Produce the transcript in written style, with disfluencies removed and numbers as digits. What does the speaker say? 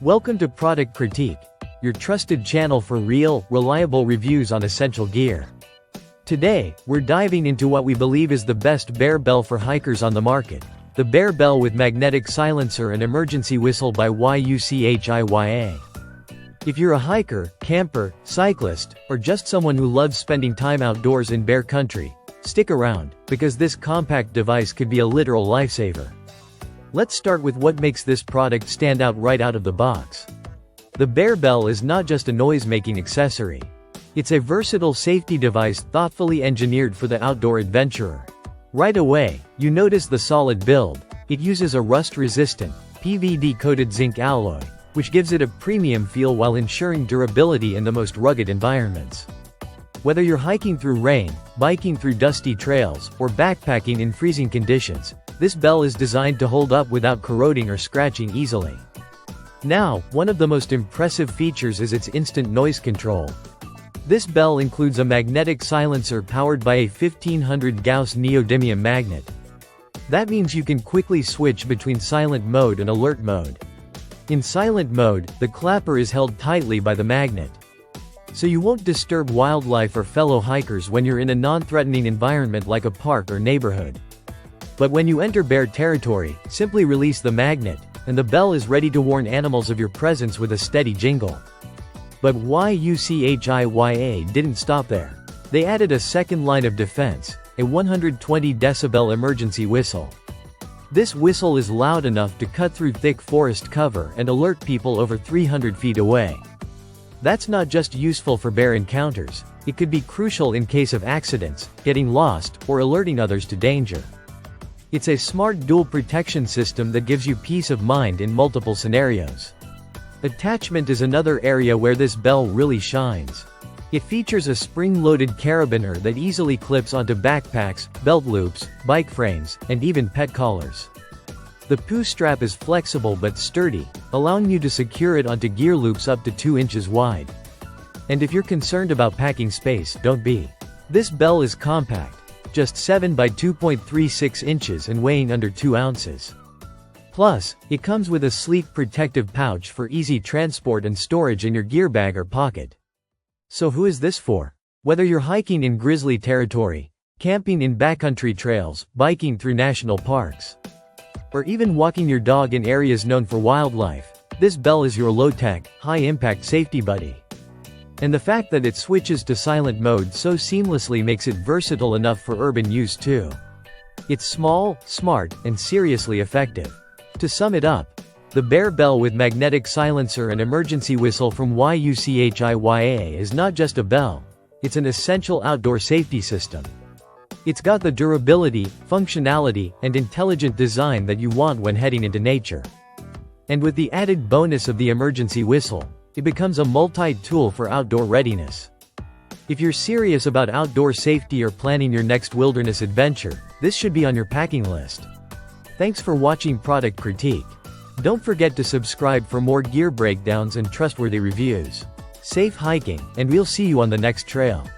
Welcome to Product Critique, your trusted channel for real, reliable reviews on essential gear. Today, we're diving into what we believe is the best bear bell for hikers on the market. The Bear Bell with Magnetic Silencer and Emergency Whistle by YUCHIYA. If you're a hiker, camper, cyclist, or just someone who loves spending time outdoors in bear country, stick around, because this compact device could be a literal lifesaver. Let's start with what makes this product stand out right out of the box. The Bear Bell is not just a noise-making accessory. It's a versatile safety device thoughtfully engineered for the outdoor adventurer. Right away, you notice the solid build. It uses a rust-resistant, PVD-coated zinc alloy, which gives it a premium feel while ensuring durability in the most rugged environments. Whether you're hiking through rain, biking through dusty trails, or backpacking in freezing conditions, this bell is designed to hold up without corroding or scratching easily. Now, one of the most impressive features is its instant noise control. This bell includes a magnetic silencer powered by a 1500 Gauss neodymium magnet. That means you can quickly switch between silent mode and alert mode. In silent mode, the clapper is held tightly by the magnet, so you won't disturb wildlife or fellow hikers when you're in a non-threatening environment like a park or neighborhood. But when you enter bear territory, simply release the magnet, and the bell is ready to warn animals of your presence with a steady jingle. But YUCHIYA didn't stop there. They added a second line of defense, a 120 decibel emergency whistle. This whistle is loud enough to cut through thick forest cover and alert people over 300 feet away. That's not just useful for bear encounters, it could be crucial in case of accidents, getting lost, or alerting others to danger. It's a smart dual protection system that gives you peace of mind in multiple scenarios. Attachment is another area where this bell really shines. It features a spring-loaded carabiner that easily clips onto backpacks, belt loops, bike frames, and even pet collars. The POO strap is flexible but sturdy, allowing you to secure it onto gear loops up to 2 inches wide. And if you're concerned about packing space, don't be. This bell is compact, just 7 by 2.36 inches and weighing under 2 ounces. Plus, it comes with a sleek protective pouch for easy transport and storage in your gear bag or pocket. So who is this for? Whether you're hiking in grizzly territory, camping in backcountry trails, biking through national parks, or even walking your dog in areas known for wildlife, this bell is your low-tech, high-impact safety buddy. And the fact that it switches to silent mode so seamlessly makes it versatile enough for urban use too. It's small, smart, and seriously effective. To sum it up, the Bear Bell with Magnetic Silencer and Emergency Whistle from YUCHIYA is not just a bell, it's an essential outdoor safety system. It's got the durability, functionality, and intelligent design that you want when heading into nature. And with the added bonus of the emergency whistle, it becomes a multi-tool for outdoor readiness. If you're serious about outdoor safety or planning your next wilderness adventure, this should be on your packing list. Thanks for watching Product Critique. Don't forget to subscribe for more gear breakdowns and trustworthy reviews. Safe hiking, and we'll see you on the next trail.